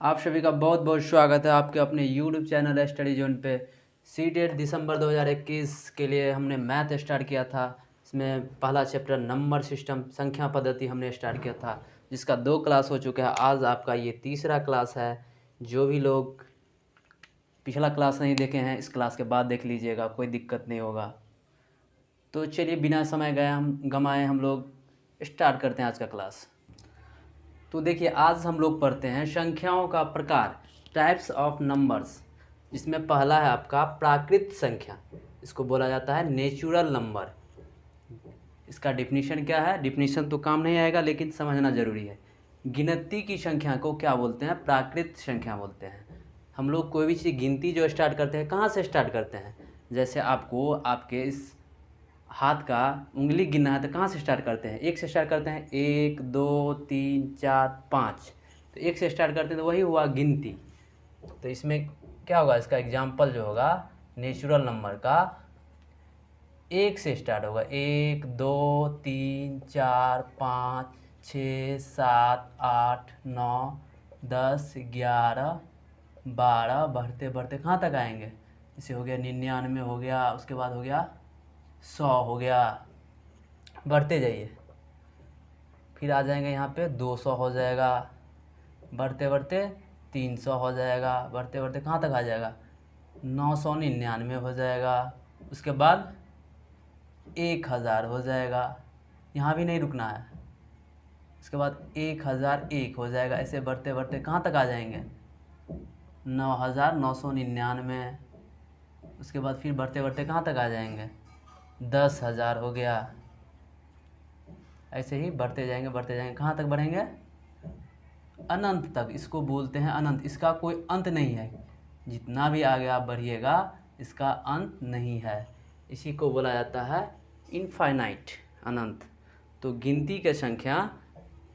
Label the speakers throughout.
Speaker 1: आप सभी का बहुत बहुत स्वागत है आपके अपने यूट्यूब चैनल स्टडी जोन पे। सीटेट दिसंबर 2021 के लिए हमने मैथ स्टार्ट किया था। इसमें पहला चैप्टर नंबर सिस्टम संख्या पद्धति हमने स्टार्ट किया था, जिसका 2 क्लास हो चुका है। आज आपका ये तीसरा क्लास है। जो भी लोग पिछला क्लास नहीं देखे हैं, इस क्लास के बाद देख लीजिएगा, कोई दिक्कत नहीं होगा। तो चलिए बिना समय गमाए हम लोग स्टार्ट करते हैं आज का क्लास। तो देखिए, आज हम लोग पढ़ते हैं संख्याओं का प्रकार, टाइप्स ऑफ नंबर्स। जिसमें पहला है आपका प्राकृत संख्या, इसको बोला जाता है नेचुरल नंबर। इसका डिफिनीशन क्या है? डिफिनीशन तो काम नहीं आएगा, लेकिन समझना ज़रूरी है। गिनती की संख्या को क्या बोलते हैं? प्राकृत संख्या बोलते हैं। हम लोग कोई भी चीज़ गिनती जो स्टार्ट करते हैं, कहाँ से स्टार्ट करते हैं? जैसे आपको आपके इस हाथ का उंगली गिनना है तो कहाँ से स्टार्ट करते हैं? 1 से स्टार्ट करते हैं। 1 2 3 4 5, तो 1 से स्टार्ट करते हैं, तो वही हुआ गिनती। तो इसमें क्या होगा? इसका एग्जाम्पल जो होगा नेचुरल नंबर का, 1 से स्टार्ट होगा। 1 2 3 4 5 6 7 8 9 10 11 12, बढ़ते बढ़ते कहाँ तक आएंगे? इसे हो गया 99 हो गया, उसके बाद हो गया 100 हो गया। बढ़ते जाइए, फिर आ जाएंगे यहाँ पे 200 हो जाएगा, बढ़ते बढ़ते 300 हो जाएगा, बढ़ते बढ़ते कहाँ तक आ जाएगा? 999 हो जाएगा, उसके बाद 1000 हो जाएगा। यहाँ भी नहीं रुकना है, उसके बाद 1001 हो जाएगा। ऐसे बढ़ते बढ़ते कहाँ तक आ जाएंगे? 9999। उसके बाद फिर बढ़ते बढ़ते कहाँ तक आ जाएंगे? 10,000 हो गया। ऐसे ही बढ़ते जाएंगे, कहाँ तक बढ़ेंगे? अनंत तक। इसको बोलते हैं अनंत। इसका कोई अंत नहीं है। जितना भी आगे आप बढ़िएगा, इसका अंत नहीं है। इसी को बोला जाता है इनफाइनाइट, अनंत। तो गिनती की संख्या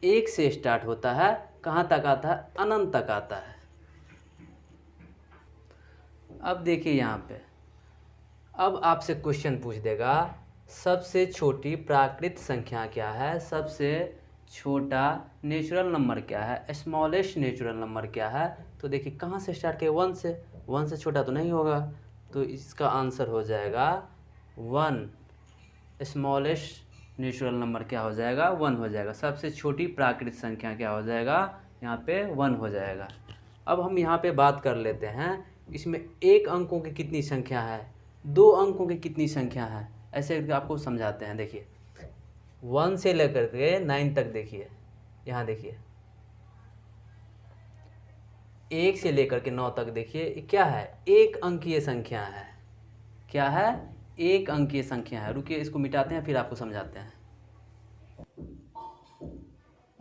Speaker 1: 1 से स्टार्ट होता है, कहाँ तक आता है? अनंत तक आता है। अब देखिए यहाँ पे, अब आपसे क्वेश्चन पूछ देगा, सबसे छोटी प्राकृत संख्या क्या है? सबसे छोटा नेचुरल नंबर क्या है? स्मॉलेस्ट नेचुरल नंबर क्या है? तो देखिए कहाँ से स्टार्ट किया? 1 से। 1 से छोटा तो नहीं होगा, तो इसका आंसर हो जाएगा 1। स्मॉलेस्ट नेचुरल नंबर क्या हो जाएगा? 1 हो जाएगा। सबसे छोटी प्राकृत संख्या क्या हो जाएगा? यहाँ पे 1 हो जाएगा। अब हम यहाँ पे बात कर लेते हैं, इसमें 1 अंकों की कितनी संख्या है, 2 अंकों की कितनी संख्या है, ऐसे आपको समझाते हैं। देखिए 1 से लेकर के 9 तक, देखिए यहाँ देखिए 1 से लेकर के 9 तक, देखिए क्या है? 1 अंकीय संख्या है। क्या है? 1 अंकीय संख्या है। रुकिए, इसको मिटाते हैं, फिर आपको समझाते हैं।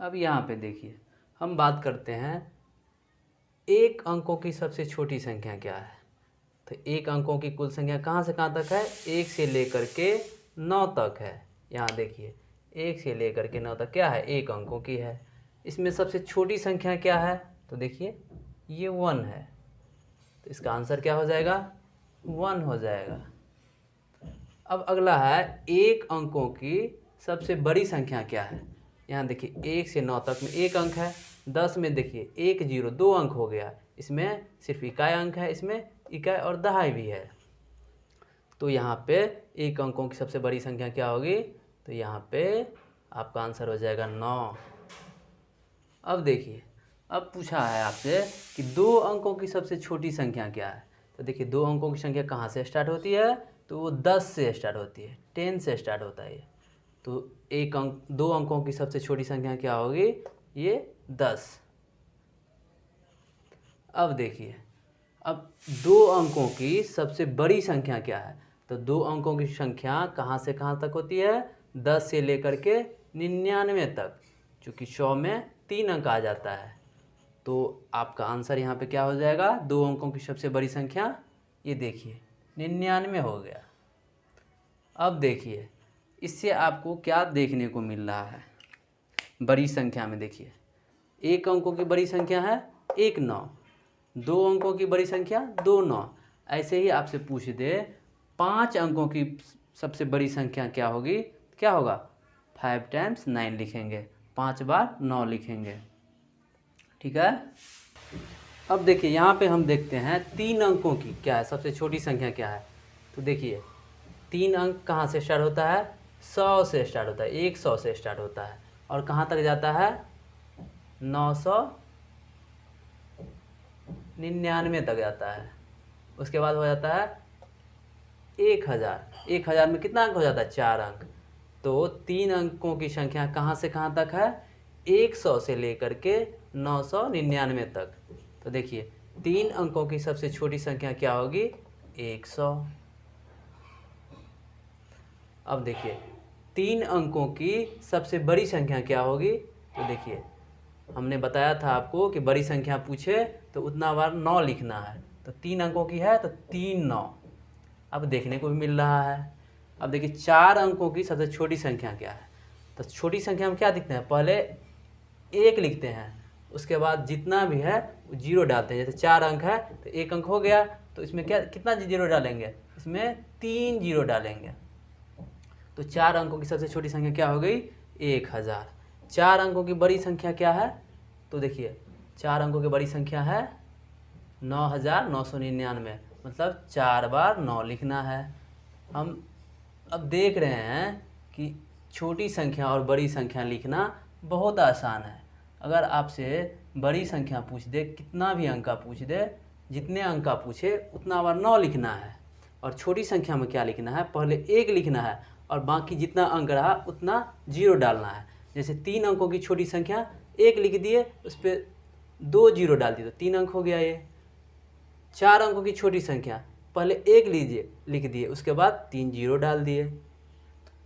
Speaker 1: अब यहाँ पे देखिए, हम बात करते हैं 1 अंकों की सबसे छोटी संख्या क्या है। तो 1 अंकों की कुल संख्या कहाँ से कहाँ तक है? 1 से लेकर के 9 तक है। यहाँ देखिए 1 से लेकर के 9 तक क्या है? 1 अंकों की है। इसमें सबसे छोटी संख्या क्या है? तो देखिए ये 1 है, तो इसका आंसर क्या हो जाएगा? 1 हो जाएगा। अब अगला है 1 अंकों की सबसे बड़ी संख्या क्या है। यहाँ देखिए 1 से 9 तक में 1 अंक है। 10 में देखिए 1 0 2 अंक हो गया। इसमें सिर्फ इकाई अंक है, इसमें इकाई और दहाई भी है। तो यहाँ पे 1 अंकों की सबसे बड़ी संख्या क्या होगी? तो यहाँ पे आपका आंसर हो जाएगा 9। अब देखिए, अब पूछा है आपसे कि 2 अंकों की सबसे छोटी संख्या क्या है। तो देखिए 2 अंकों की संख्या कहाँ से स्टार्ट होती है? तो वो 10 से स्टार्ट होती है, 10 से स्टार्ट होता है ये। तो 2 अंकों की सबसे छोटी संख्या क्या होगी? ये 10। अब देखिए, अब 2 अंकों की सबसे बड़ी संख्या क्या है? तो 2 अंकों की संख्या कहाँ से कहाँ तक होती है? 10 से लेकर के 99 तक, चूँकि 100 में 3 अंक आ जाता है। तो आपका आंसर यहाँ पे क्या हो जाएगा? 2 अंकों की सबसे बड़ी संख्या, ये देखिए 99 हो गया। अब देखिए, इससे आपको क्या देखने को मिल रहा है? बड़ी संख्या में देखिए 1 अंकों की बड़ी संख्या है 1 9, 2 अंकों की बड़ी संख्या 2 9। ऐसे ही आपसे पूछ दे 5 अंकों की सबसे बड़ी संख्या क्या होगी? क्या होगा? 5 टाइम्स 9 लिखेंगे, 5 बार 9 लिखेंगे। ठीक है। अब देखिए यहाँ पे हम देखते हैं 3 अंकों की क्या है, सबसे छोटी संख्या क्या है। तो देखिए 3 अंक कहाँ से स्टार्ट होता है, 100 से स्टार्ट होता है, 100 से स्टार्ट होता है और कहाँ तक जाता है, 999 तक जाता है। उसके बाद हो जाता है 1000। 1000 में कितना अंक हो जाता है, 4 अंक। तो 3 अंकों की संख्या कहाँ से कहाँ तक है, 100 से लेकर के 999 तक। तो देखिए 3 अंकों की सबसे छोटी संख्या क्या होगी, 100। अब देखिए 3 अंकों की सबसे बड़ी संख्या क्या होगी। तो देखिए हमने बताया था आपको कि बड़ी संख्या पूछे तो उतना बार 9 लिखना है। तो 3 अंकों की है तो 3 9 अब देखने को भी मिल रहा है। अब देखिए 4 अंकों की सबसे छोटी संख्या क्या है। तो छोटी संख्या में क्या लिखते हैं, पहले 1 लिखते हैं, उसके बाद जितना भी है वो 0 डालते हैं। जैसे 4 अंक है तो 1 अंक हो गया, तो इसमें क्या कितना 0 डालेंगे, इसमें 3 0 डालेंगे। तो 4 अंकों की सबसे छोटी संख्या क्या हो गई, 1000। 4 अंकों की बड़ी संख्या क्या है, तो देखिए 4 अंकों की बड़ी संख्या है 9999, मतलब 4 बार 9 लिखना है। हम अब देख रहे हैं कि छोटी संख्या और बड़ी संख्या लिखना बहुत आसान है। अगर आपसे बड़ी संख्या पूछ दे, कितना भी अंक का पूछ दे, जितने अंक का पूछे उतना बार 9 लिखना है। और छोटी संख्या में क्या लिखना है, पहले 1 लिखना है और बाकी जितना अंक रहा उतना 0 डालना है। जैसे 3 अंकों की छोटी संख्या 1 लिख दिए, उस पर 2 0 डाल दिए तो 3 अंक हो गया ये। 4 अंकों की छोटी संख्या पहले 1 लिख दिए, उसके बाद 3 0 डाल दिए।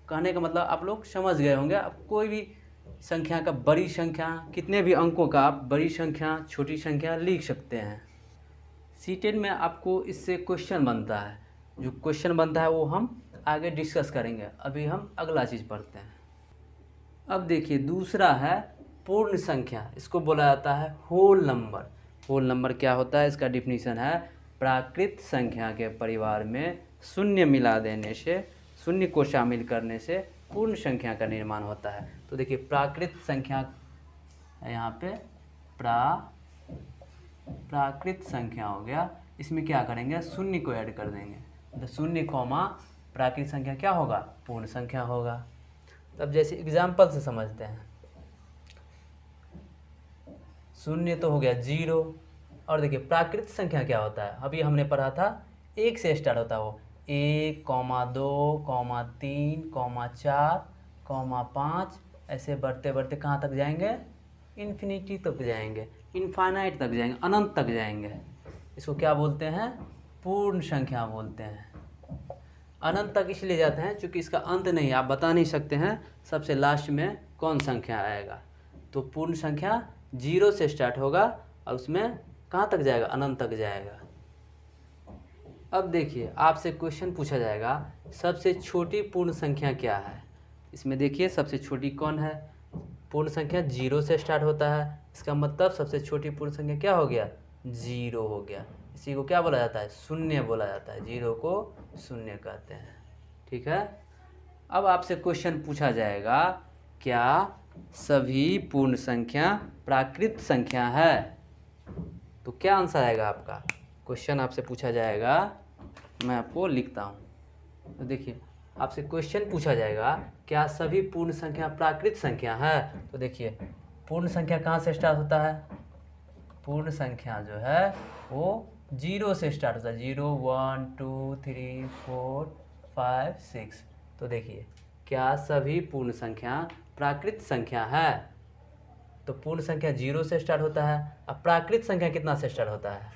Speaker 1: कहने का मतलब आप लोग समझ गए होंगे। अब कोई भी संख्या का बड़ी संख्या, कितने भी अंकों का आप बड़ी संख्या छोटी संख्या लिख सकते हैं। सीटेट में आपको इससे क्वेश्चन बनता है, जो क्वेश्चन बनता है वो हम आगे डिस्कस करेंगे। अभी हम अगला चीज़ पढ़ते हैं। अब देखिए दूसरा है पूर्ण संख्या, इसको बोला जाता है होल नंबर। होल नंबर क्या होता है, इसका डिफिनीशन है प्राकृत संख्या के परिवार में शून्य मिला देने से, शून्य को शामिल करने से पूर्ण संख्या का निर्माण होता है। तो देखिए प्राकृत संख्या है यहाँ पे, प्राकृत संख्या हो गया, इसमें क्या करेंगे, शून्य को ऐड कर देंगे। तो शून्य कॉमा प्राकृत संख्या क्या होगा, पूर्ण संख्या होगा। तब जैसे एग्जाम्पल से समझते हैं, शून्य तो हो गया 0, और देखिए प्राकृत संख्या क्या होता है, अभी हमने पढ़ा था 1 से स्टार्ट होता है वो, 1, 2, 3, 4, 5, ऐसे बढ़ते बढ़ते कहाँ तक जाएंगे, इन्फिनिटी तक जाएंगे, इनफाइनाइट तक जाएंगे, अनंत तक जाएंगे। इसको क्या बोलते हैं, पूर्ण संख्या बोलते हैं। अनंत तक इसलिए जाते हैं क्योंकि इसका अंत नहीं, आप बता नहीं सकते हैं सबसे लास्ट में कौन संख्या आएगा। तो पूर्ण संख्या 0 से स्टार्ट होगा और उसमें कहाँ तक जाएगा, अनंत तक जाएगा। अब देखिए आपसे क्वेश्चन पूछा जाएगा सबसे छोटी पूर्ण संख्या क्या है। इसमें देखिए सबसे छोटी कौन है, पूर्ण संख्या 0 से स्टार्ट होता है, इसका मतलब सबसे छोटी पूर्ण संख्या क्या हो गया, 0 हो गया। इसी को क्या बोला जाता है, शून्य बोला जाता है, 0 को शून्य कहते हैं। ठीक है। अब आपसे क्वेश्चन पूछा जाएगा क्या सभी पूर्ण संख्या प्राकृत संख्या है। तो क्या आंसर आएगा आपका, क्वेश्चन आपसे पूछा जाएगा, मैं आपको लिखता हूँ। तो देखिए आपसे क्वेश्चन पूछा जाएगा क्या सभी पूर्ण संख्या प्राकृत संख्या है। तो देखिए पूर्ण संख्या कहाँ से स्टार्ट होता है, पूर्ण संख्या जो है वो 0 से स्टार्ट होता है, 0 1 2 3 4 5 6। तो देखिए क्या सभी पूर्ण संख्या प्राकृत संख्या है। तो पूर्ण संख्या 0 से स्टार्ट होता है। अब प्राकृत संख्या कितना से स्टार्ट होता है,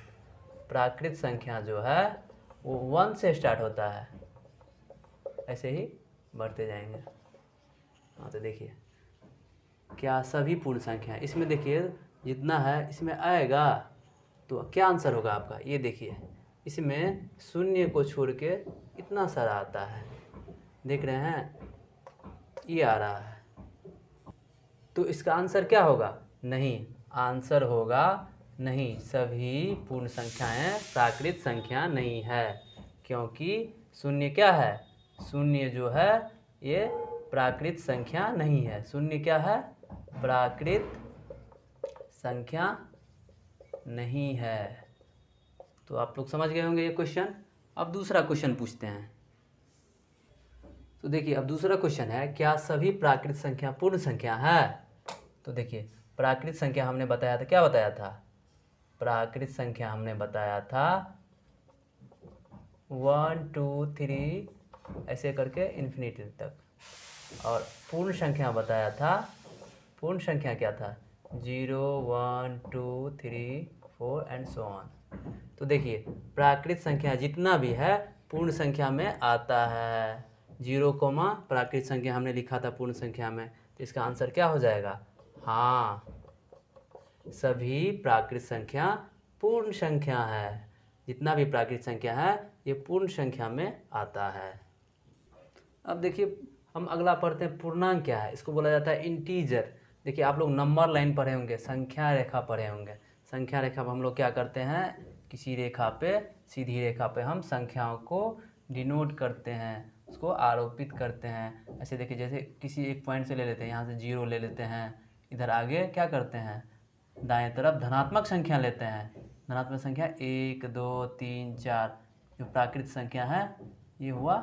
Speaker 1: प्राकृत संख्या जो है वो 1 से स्टार्ट होता है, ऐसे ही बढ़ते जाएंगे। हाँ तो देखिए क्या सभी पूर्ण संख्या, इसमें देखिए जितना है इसमें आएगा तो क्या आंसर होगा आपका, ये देखिए इसमें शून्य को छोड़ के इतना सारा आता है, देख रहे हैं ये आ रहा है। तो इसका आंसर क्या होगा, नहीं, आंसर होगा नहीं, सभी पूर्ण संख्याएं प्राकृत संख्या नहीं है, क्योंकि शून्य क्या है, शून्य जो है ये प्राकृत संख्या नहीं है। शून्य क्या है, प्राकृत संख्या नहीं है। तो आप लोग समझ गए होंगे ये क्वेश्चन। अब दूसरा क्वेश्चन पूछते हैं। तो देखिए अब दूसरा क्वेश्चन है, क्या सभी प्राकृत संख्या पूर्ण संख्या है? तो देखिए प्राकृत संख्या हमने बताया था, क्या बताया था? प्राकृत संख्या हमने बताया था 1 2 3 ऐसे करके इन्फिनिटी तक, और पूर्ण संख्या बताया था, पूर्ण संख्या क्या था? 0 1 2 3 4 एंड सो ऑन। तो देखिए प्राकृत संख्या जितना भी है पूर्ण संख्या में आता है। 0 कोमा प्राकृत संख्या हमने लिखा था पूर्ण संख्या में, तो इसका आंसर क्या हो जाएगा? हाँ, सभी प्राकृत संख्या पूर्ण संख्या है। जितना भी प्राकृत संख्या है ये पूर्ण संख्या में आता है। अब देखिए हम अगला पढ़ते हैं, पूर्णांक क्या है? इसको बोला जाता है इंटीजर। देखिए आप लोग नंबर लाइन पढ़े होंगे, संख्या रेखा पढ़े होंगे। संख्या रेखा पर हम लोग क्या करते हैं, किसी रेखा पे, सीधी रेखा पे हम संख्याओं को डिनोट करते हैं, उसको आरोपित करते हैं। ऐसे देखिए जैसे किसी एक पॉइंट से ले लेते हैं, यहाँ से 0 ले लेते हैं, इधर आगे क्या करते हैं, दाएं तरफ धनात्मक संख्या लेते हैं। धनात्मक संख्या 1 2 3 4 जो प्राकृत संख्या है ये हुआ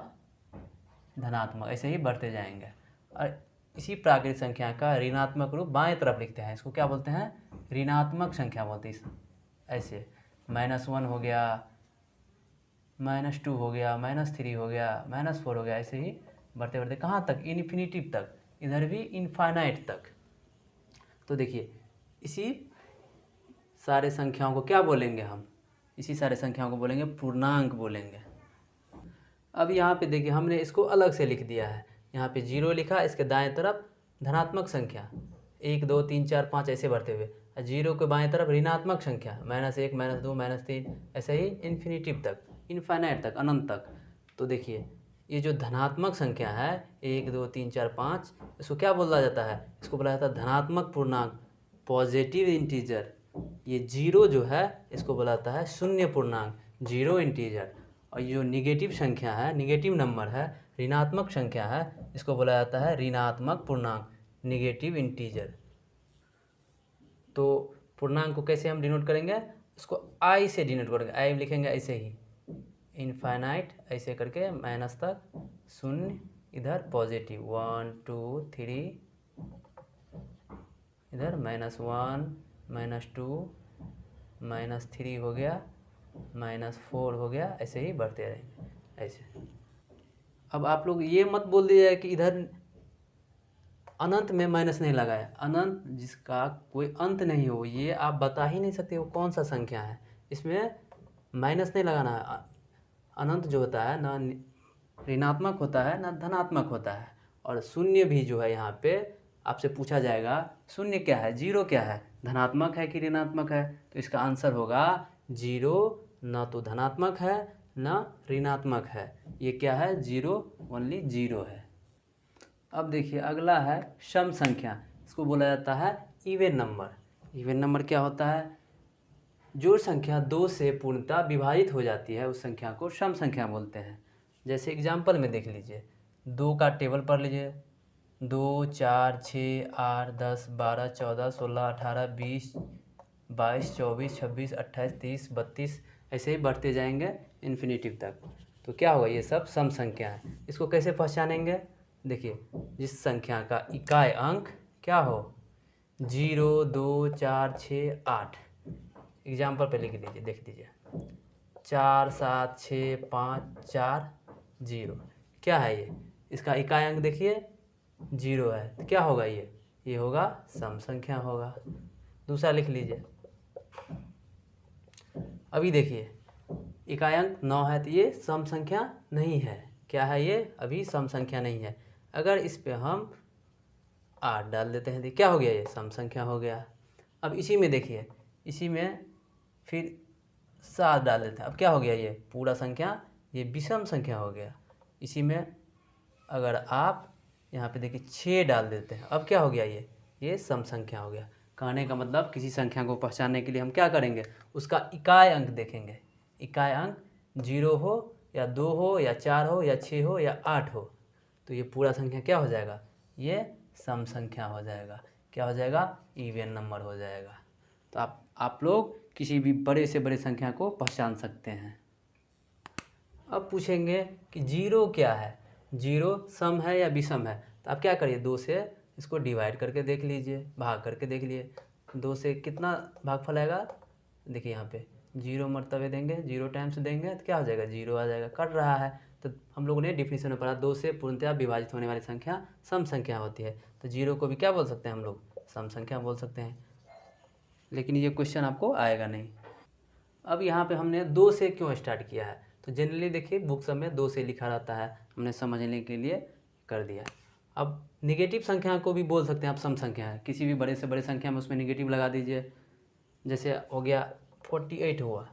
Speaker 1: धनात्मक, ऐसे ही बढ़ते जाएंगे। और इसी प्राकृत संख्या का ऋणात्मक रूप बाएं तरफ लिखते हैं, इसको क्या बोलते हैं? ऋणात्मक संख्या बोलते हैं। ऐसे -1 हो गया, -2 हो गया, -3 हो गया, -4 हो गया, ऐसे ही बढ़ते बढ़ते कहाँ तक? इन्फिनिटी तक, इधर भी इनफाइनाइट तक। तो देखिए इसी सारे संख्याओं को क्या बोलेंगे हम? इसी सारे संख्याओं को बोलेंगे पूर्णांक बोलेंगे। अब यहाँ पे देखिए हमने इसको अलग से लिख दिया है। यहाँ पे 0 लिखा, इसके दाएं तरफ धनात्मक संख्या 1 2 3 4 5 ऐसे बढ़ते हुए, और 0 के बाएं तरफ ऋणात्मक संख्या -1 -2 -3 ऐसे ही इन्फिनिटी तक, इनफाइनाइट तक, अनंत तक। तो देखिए ये जो धनात्मक संख्या है 1 2 3 4 5, इसको क्या बोला जाता है? इसको बोला जाता है धनात्मक पूर्णांक, पॉजिटिव इंटीजर। ये 0 जो है इसको बोला जाता है शून्य पूर्णांक, 0 इंटीजर। और ये जो निगेटिव संख्या है, निगेटिव नंबर है, ऋणात्मक संख्या है, इसको बोला जाता है ऋणात्मक पूर्णांक, निगेटिव इंटीजर। तो पूर्णांक को कैसे हम डिनोट करेंगे? इसको आई से डिनोट करेंगे, आई लिखेंगे ऐसे ही, इनफाइनाइट ऐसे करके माइनस तक, शून्य, इधर पॉजिटिव 1 2 3, इधर -1 -2 -3 हो गया, -4 हो गया, ऐसे ही बढ़ते रहेंगे ऐसे। अब आप लोग ये मत बोल दीजिए कि इधर अनंत में माइनस नहीं लगाया। अनंत जिसका कोई अंत नहीं हो, ये आप बता ही नहीं सकते वो कौन सा संख्या है, इसमें माइनस नहीं लगाना है। अनंत जो होता है ना ऋणात्मक होता है ना धनात्मक होता है। और शून्य भी जो है यहाँ पे आपसे पूछा जाएगा, शून्य क्या है, 0 क्या है, धनात्मक है कि ऋणात्मक है? तो इसका आंसर होगा 0, ना तो धनात्मक है ना ऋणात्मक है, ये क्या है? 0, ओनली 0 है। अब देखिए अगला है सम संख्या, इसको बोला जाता है इवन नंबर। इवन नंबर क्या होता है? जो संख्या 2 से पूर्णतः विभाजित हो जाती है उस संख्या को सम संख्या बोलते हैं। जैसे एग्जाम्पल में देख लीजिए, 2 का टेबल पढ़ लीजिए, 2 4 6 8 10 12 14 16 18 20 22 24 26 28 30 32 ऐसे ही बढ़ते जाएंगे इन्फिनिटिव तक। तो क्या होगा? ये सब सम संख्या है। इसको कैसे पहचानेंगे? देखिए जिस संख्या का इकाई अंक क्या हो, 0 2 4 6 8, एग्जाम्पल पे लिख लीजिए, देख लीजिए, 4 7 6 5 4 0, क्या है ये? इसका इकाई अंक देखिए 0 है, तो क्या होगा? ये होगा सम संख्या होगा। दूसरा लिख लीजिए, अभी देखिए इकाई अंक 9 है, तो ये सम संख्या नहीं है। क्या है ये? अभी सम संख्या नहीं है। अगर इस पे हम 8 डाल देते हैं तो क्या हो गया? ये सम संख्या हो गया। अब इसी में देखिए, इसी में फिर 7 डाल देते हैं, अब क्या हो गया? ये पूरा संख्या, ये विषम संख्या हो गया। इसी में अगर आप यहाँ पे देखिए 6 डाल देते हैं, अब क्या हो गया? ये सम संख्या हो गया। कहने का मतलब किसी संख्या को पहचानने के लिए हम क्या करेंगे? उसका इकाई अंक देखेंगे। इकाई अंक 0 हो या 2 हो या 4 हो या 6 हो या 8 हो, तो ये पूरा संख्या क्या हो जाएगा? ये सम संख्या हो जाएगा। क्या हो जाएगा? इवन नंबर हो जाएगा। तो आप लोग किसी भी बड़े से बड़े संख्या को पहचान सकते हैं। अब पूछेंगे कि जीरो क्या है, जीरो सम है या विषम है। तो आप क्या करिए, 2 से इसको डिवाइड करके देख लीजिए, भाग करके देख लिए। 2 से कितना भागफल आएगा, देखिए यहाँ पे 0 मरतबे देंगे, 0 टाइम्स देंगे तो क्या हो जाएगा, 0 आ जाएगा। कट रहा है तो हम लोगों ने डिफिनीशन में पढ़ा, 2 से पूर्णतः विभाजित होने वाली संख्या सम संख्या होती है। तो 0 को भी क्या बोल सकते हैं हम लोग, सम संख्या बोल सकते हैं। लेकिन ये क्वेश्चन आपको आएगा नहीं। अब यहाँ पे हमने 2 से क्यों स्टार्ट किया है, तो जनरली देखिए बुक सब में 2 से लिखा रहता है, हमने समझने के लिए कर दिया। अब निगेटिव संख्या को भी बोल सकते हैं आप सम संख्या है, किसी भी बड़े से बड़े संख्या में उसमें निगेटिव लगा दीजिए। जैसे हो गया 48 हुआ,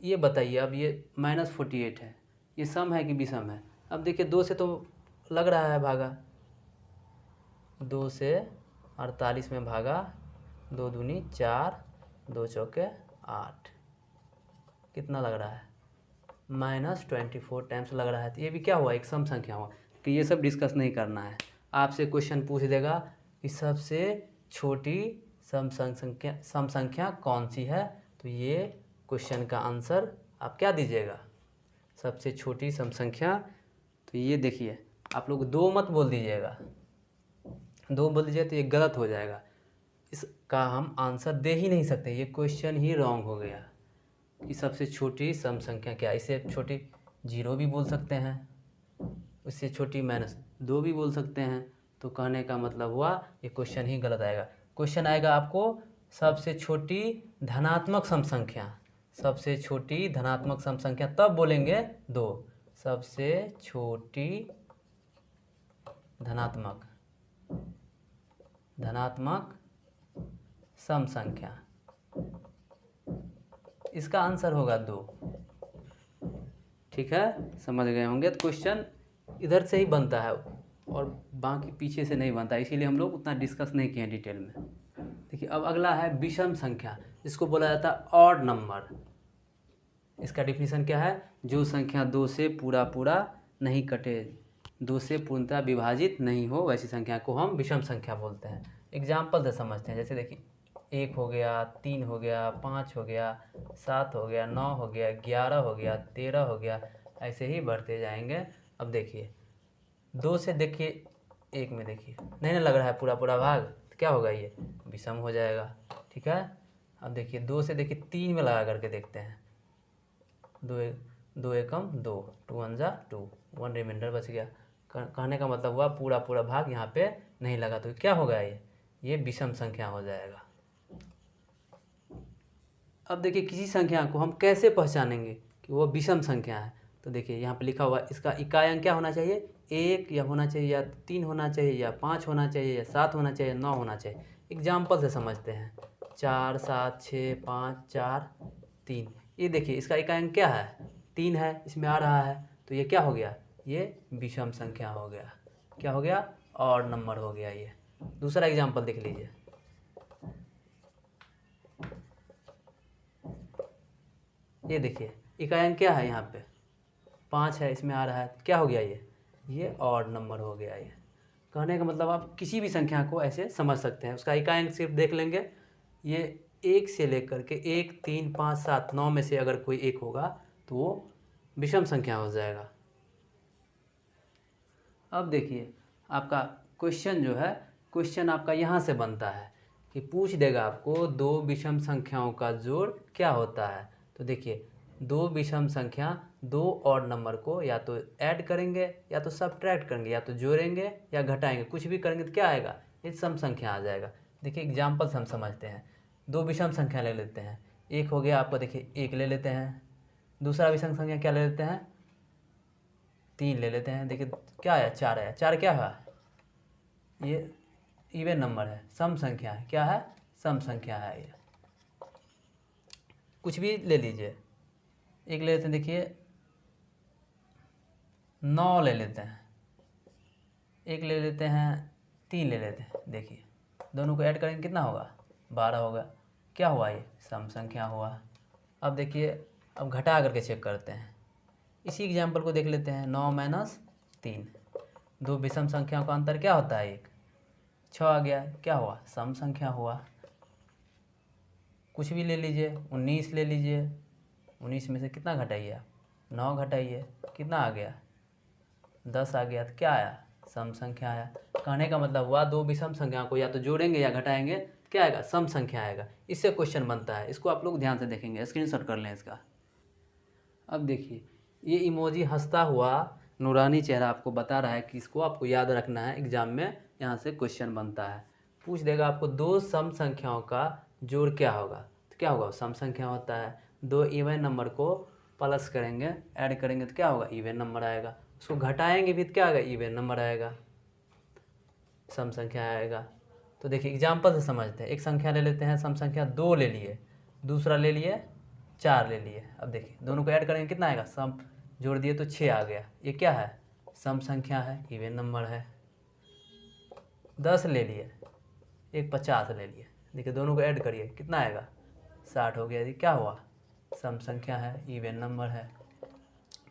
Speaker 1: ये बताइए अब ये -48 है, ये सम है कि विषम है। अब देखिए 2 से तो लग रहा है भागा, 2 से 48 में भागा, 2 दूनी 4, 2 चौके 8, कितना लग रहा है, -24 टाइम्स लग रहा है। तो ये भी क्या हुआ, एक सम संख्या हुआ। कि ये सब डिस्कस नहीं करना है, आपसे क्वेश्चन पूछ देगा कि सबसे छोटी सम संख्या कौन सी है। तो ये क्वेश्चन का आंसर आप क्या दीजिएगा, सबसे छोटी सम संख्या। तो ये देखिए आप लोग 2 मत बोल दीजिएगा, 2 बोल दीजिए तो ये गलत हो जाएगा, इसका हम आंसर दे ही नहीं सकते, ये क्वेश्चन ही रॉन्ग हो गया। कि सबसे छोटी सम संख्या क्या, इसे छोटी 0 भी बोल सकते हैं, इससे छोटी -2 भी बोल सकते हैं। तो कहने का मतलब हुआ ये क्वेश्चन ही गलत आएगा। क्वेश्चन आएगा आपको सबसे छोटी धनात्मक सम संख्या, सबसे छोटी धनात्मक सम संख्या, तब बोलेंगे 2, सबसे छोटी धनात्मक सम संख्या, इसका आंसर होगा 2। ठीक है, समझ गए होंगे। तो क्वेश्चन इधर से ही बनता है और बाकी पीछे से नहीं बनता, इसीलिए हम लोग उतना डिस्कस नहीं किए डिटेल में। देखिए अब अगला है विषम संख्या, इसको बोला जाता है ऑड नंबर। इसका डिफिनीशन क्या है, जो संख्या 2 से पूरा नहीं कटे, 2 से पूर्णतः विभाजित नहीं हो, वैसी संख्या को हम विषम संख्या बोलते हैं। एग्जाम्पल से समझते हैं, जैसे देखिए 1 हो गया, 3 हो गया, 5 हो गया, 7 हो गया, 9 हो गया, 11 हो गया, 13 हो गया, ऐसे ही बढ़ते जाएंगे। अब देखिए 2 से देखिए 1 में देखिए नहीं लग रहा है पूरा भाग, तो क्या होगा, ये विषम हो जाएगा। ठीक है, अब देखिए 2 से देखिए 3 में लगा करके देखते हैं, 2 एकम 2, 2 1 जा 2, 1 रिमाइंडर बच गया। कहने का मतलब हुआ पूरा भाग यहाँ पे नहीं लगा, तो क्या होगा, ये विषम संख्या हो जाएगा। अब देखिए किसी संख्या को हम कैसे पहचानेंगे कि वो विषम संख्या है। तो देखिए यहाँ पे लिखा हुआ इसका इकाई अंक क्या होना चाहिए, 1 या होना चाहिए, या 3 होना चाहिए, या 5 होना चाहिए, या 7 होना चाहिए, 9 होना चाहिए। एग्जाम्पल से समझते हैं, 4 7 6 5 4 3, ये देखिए इसका इकाई अंक क्या है, 3 है, इसमें आ रहा है। तो ये क्या हो गया, ये विषम संख्या हो गया। क्या हो गया, ऑड नंबर हो गया। ये दूसरा एग्जाम्पल देख लीजिए, ये देखिए इकाई अंक क्या है, यहाँ पे 5 है, इसमें आ रहा है, क्या हो गया, ये ऑड नंबर हो गया। ये कहने का मतलब आप किसी भी संख्या को ऐसे समझ सकते हैं, उसका इकाई अंक सिर्फ देख लेंगे, ये 1 से लेकर के 1 3 5 7 9 में से अगर कोई एक होगा तो वो विषम संख्या हो जाएगा। अब देखिए आपका क्वेश्चन जो है, क्वेश्चन आपका यहाँ से बनता है कि पूछ देगा आपको 2 विषम संख्याओं का जोड़ क्या होता है। तो देखिए 2 विषम संख्या 2 ऑड नंबर को या तो ऐड करेंगे या तो सब्ट्रैक्ट करेंगे, या तो जोड़ेंगे या घटाएंगे, कुछ भी करेंगे तो क्या आएगा, ये सम संख्या आ जाएगा। देखिए एग्जाम्पल से हम समझते हैं, 2 विषम संख्या ले लेते हैं, एक हो गया आपका, देखिए 1 ले लेते हैं, दूसरा विषम संख्या क्या ले लेते हैं, 3 ले लेते हैं। देखिए क्या आया, 4 आया, 4 क्या है, ये इवन नंबर है, सम संख्या है, क्या है, सम संख्या है। ये कुछ भी ले लीजिए, एक ले लेते हैं, देखिए 9 ले लेते हैं, एक ले लेते हैं, 3 ले लेते हैं। देखिए दोनों को ऐड करेंगे कितना होगा, 12 होगा। क्या हुआ, ये सम संख्या हुआ। अब देखिए अब घटा करके चेक करते हैं, इसी एग्जाम्पल को देख लेते हैं, 9 - 3, 2 विषम संख्याओं का अंतर क्या होता है, 1, 6 आ गया, क्या हुआ, सम संख्या हुआ। कुछ भी ले लीजिए, 19 ले लीजिए, 19 में से कितना घटाइए आप, 9 घटाइए, कितना आ गया, 10 आ गया। तो क्या आया, सम संख्या आया। कहने का मतलब हुआ दो विषम संख्या को या तो जोड़ेंगे या घटाएंगे, क्या आएगा, सम संख्या आएगा। इससे क्वेश्चन बनता है, इसको आप लोग ध्यान से देखेंगे, स्क्रीनशॉट कर लें इसका। अब देखिए ये इमोजी हंसता हुआ नूरानी चेहरा आपको बता रहा है कि इसको आपको याद रखना है, एग्जाम में यहाँ से क्वेश्चन बनता है। पूछ देगा आपको दो सम संख्याओं का जोड़ क्या होगा, तो क्या होगा, सम संख्या होता है। दो इवन नंबर को प्लस करेंगे, ऐड करेंगे तो क्या होगा, इवन नंबर आएगा। उसको घटाएंगे भी तो क्या आएगा, इवन नंबर आएगा, सम संख्या आएगा। तो देखिए एग्जाम्पल से समझते हैं। एक संख्या ले लेते हैं, सम संख्या 2 ले लिए, दूसरा ले लिए 4 ले लिए। अब देखिए दोनों को ऐड करेंगे कितना आएगा, सम जोड़ दिए तो 6 आ गया। ये क्या है, सम संख्या है, इवन नंबर है। 10 ले लिए, एक 50 ले लिए, देखिए दोनों को ऐड करिए कितना आएगा, 60 हो गया। ये क्या हुआ, सम संख्या है, इवन नंबर है।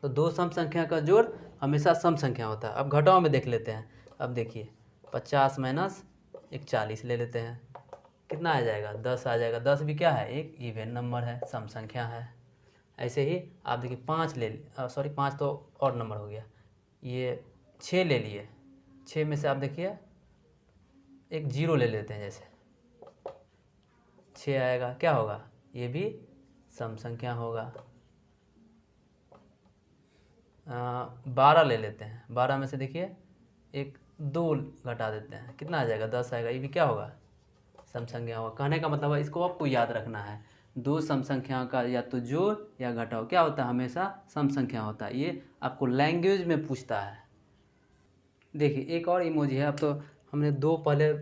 Speaker 1: तो दो सम संख्या का जोड़ हमेशा सम संख्या होता है। अब घटाओ में देख लेते हैं। अब देखिए 50 माइनस एक 40 ले लेते हैं, कितना आ जाएगा, 10 आ जाएगा। 10 भी क्या है, एक इवन नंबर है, सम संख्या है। ऐसे ही आप देखिए 5 ले, सॉरी 5 तो और नंबर हो गया। ये 6 ले लिए, 6 में से आप देखिए एक 0 ले लेते हैं, जैसे 6 आएगा, क्या होगा, ये भी सम संख्या होगा। 12 ले लेते हैं, 12 में से देखिए एक 2 घटा देते हैं, कितना आ जाएगा, 10 आएगा। ये भी क्या होगा, सम संख्या होगा। कहने का मतलब है इसको आपको याद रखना है, दो सम संख्याओं का या तो जोड़ या घटाओ क्या होता है, हमेशा सम संख्या होता है। ये आपको लैंग्वेज में पूछता है। देखिए एक और इमोजी है। अब तो हमने दो पहले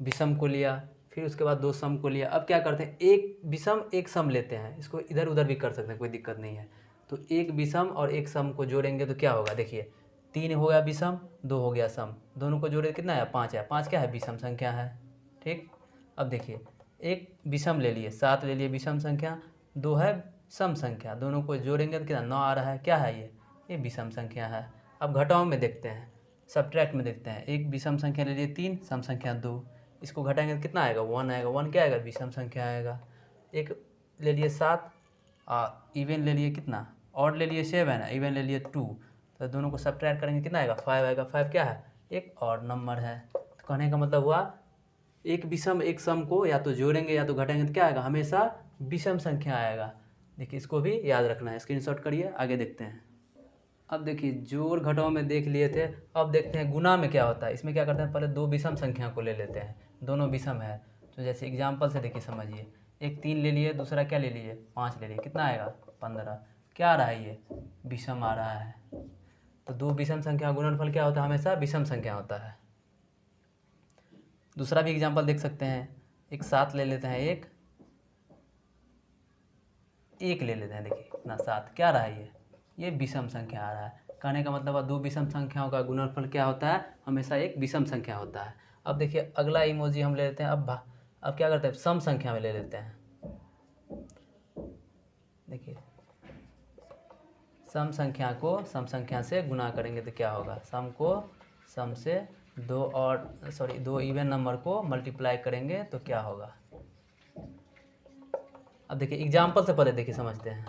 Speaker 1: विषम को लिया, फिर उसके बाद दो सम को लिया। अब क्या करते हैं, एक विषम एक सम लेते हैं, इसको इधर उधर भी कर सकते हैं, कोई दिक्कत नहीं है। तो एक विषम और एक सम को जोड़ेंगे तो क्या होगा, देखिए 3 हो गया विषम, 2 हो गया सम, दोनों को जोड़े कितना है, 5 है। 5 क्या है, विषम संख्या है, ठीक। अब देखिए एक विषम ले लिए, 7 ले लिए विषम संख्या, 2 है सम संख्या, दोनों को जोड़ेंगे तो कितना, 9 आ रहा है। क्या है ये विषम संख्या है। अब घटाओ में देखते हैं, सब्ट्रैक्ट में देखते हैं। एक विषम संख्या ले लिए 3, सम संख्या 2, इसको घटाएंगे तो कितना आएगा, 1 आएगा। 1 क्या आएगा, विषम संख्या आएगा। एक ले लिए 7, इवन ले लिए कितना, ऑड ले लिए 7, इवन ले लिए 2, तो दोनों को सब्ट्रैक्ट करेंगे कितना आएगा, 5 आएगा। 5 क्या है, एक ऑड नंबर है। तो कहने का मतलब हुआ एक विषम एक सम को या तो जोड़ेंगे या तो घटाएंगे तो क्या आएगा, हमेशा विषम संख्या आएगा। देखिए इसको भी याद रखना है, स्क्रीनशॉट करिए, आगे देखते हैं। अब देखिए जोड़ घटाओ में देख लिए थे, अब देखते हैं गुना में क्या होता है। इसमें क्या करते हैं, पहले दो विषम संख्या को ले लेते हैं, दोनों विषम है। तो जैसे एग्जाम्पल से देखिए समझिए, एक 3 ले लिए, दूसरा क्या ले लिए, 5 ले लिए, कितना आएगा, 15। क्या आ रहा है, ये विषम आ रहा है। तो दो विषम संख्या गुणनफल क्या होता है, हमेशा विषम संख्या होता है। दूसरा भी एग्जाम्पल देख सकते हैं, एक 7 ले लेते हैं, एक ले लेते हैं, देखिए कितना 7, क्या रहा है, ये विषम संख्या आ रहा है। कहने का मतलब दो विषम संख्याओं का गुणनफल क्या होता है, हमेशा एक विषम संख्या होता है। अब देखिए अगला इमोजी हम ले लेते हैं। अब क्या करते हैं, सम संख्या में ले लेते हैं। देखिए सम संख्या को सम संख्या से गुना करेंगे तो क्या होगा, सम को सम से दो इवन नंबर को मल्टीप्लाई करेंगे तो क्या होगा। अब देखिए एग्जाम्पल से पहले देखिए समझते हैं।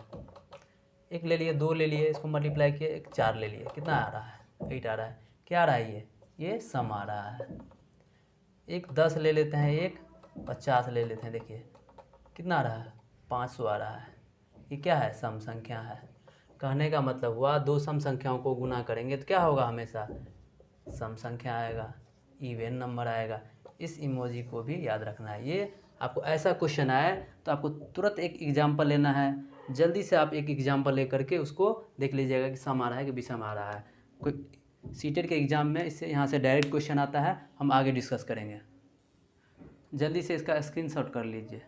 Speaker 1: एक ले लिए, 2 ले लिए, इसको मल्टीप्लाई किए, एक 4 ले लिए, कितना आ रहा है, 8 आ रहा है। क्या आ रहा है, ये सम आ रहा है। एक 10 ले लेते हैं, एक 50 ले लेते हैं, देखिए कितना आ रहा है, 500 आ रहा है। ये क्या है, सम संख्या है। कहने का मतलब हुआ दो सम संख्याओं को गुना करेंगे तो क्या होगा, हमेशा सम संख्या आएगा, इवन नंबर आएगा। इस इमोजी को भी याद रखना है। ये आपको ऐसा क्वेश्चन आए तो आपको तुरंत एक एग्जाम्पल लेना है, जल्दी से आप एक एग्जाम्पल लेकर के उसको देख लीजिएगा कि सम आ रहा है कि विषम आ रहा है। कोई सीटेट के एग्ज़ाम में इससे यहाँ से डायरेक्ट क्वेश्चन आता है, हम आगे डिस्कस करेंगे। जल्दी से इसका स्क्रीनशॉट कर लीजिए।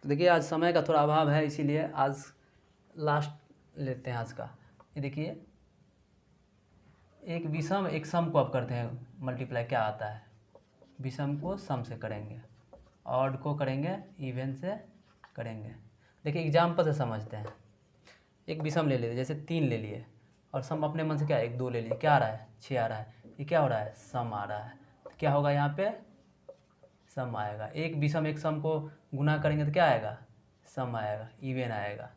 Speaker 1: तो देखिए आज समय का थोड़ा अभाव है, इसीलिए आज लास्ट लेते हैं आज का। ये देखिए एक विषम एक सम को आप करते हैं मल्टीप्लाई, क्या आता है, विषम को सम से करेंगे, ऑड को करेंगे इवन से करेंगे। देखिए एग्जाम्पल से समझते हैं। एक विषम ले लिए, जैसे 3 ले लिए, और सम अपने मन से क्या, 1 2 ले लिए, क्या आ रहा है, 6 आ रहा है। ये क्या हो रहा है, सम आ रहा है। तो क्या होगा यहाँ पे, सम आएगा। एक विषम एक सम को गुना करेंगे तो क्या आएगा, सम आएगा, इवन आएगा।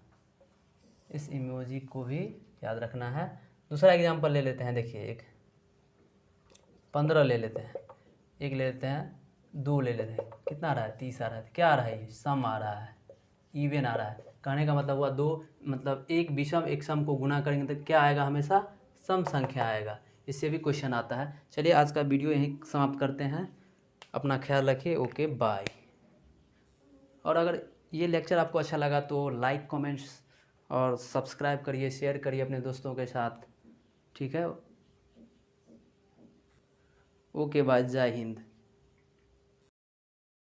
Speaker 1: इस इमोजी को भी याद रखना है। दूसरा एग्जांपल ले लेते हैं, देखिए एक 15 ले लेते हैं, एक ले लेते हैं, 2 ले लेते हैं, कितना आ रहा है, 30 आ रहा है। क्या आ रहा है, ये सम आ रहा है, इवन आ रहा है। कहने का मतलब हुआ दो, मतलब एक विषम एक सम को गुना करेंगे तो क्या आएगा, हमेशा सम संख्या आएगा। इससे भी क्वेश्चन आता है। चलिए आज का वीडियो यहीं समाप्त करते हैं। अपना ख्याल रखिए, ओके बाय। और अगर ये लेक्चर आपको अच्छा लगा तो लाइक कमेंट्स और सब्सक्राइब करिए, शेयर करिए अपने दोस्तों के साथ, ठीक है। ओके बाय, जय हिंद।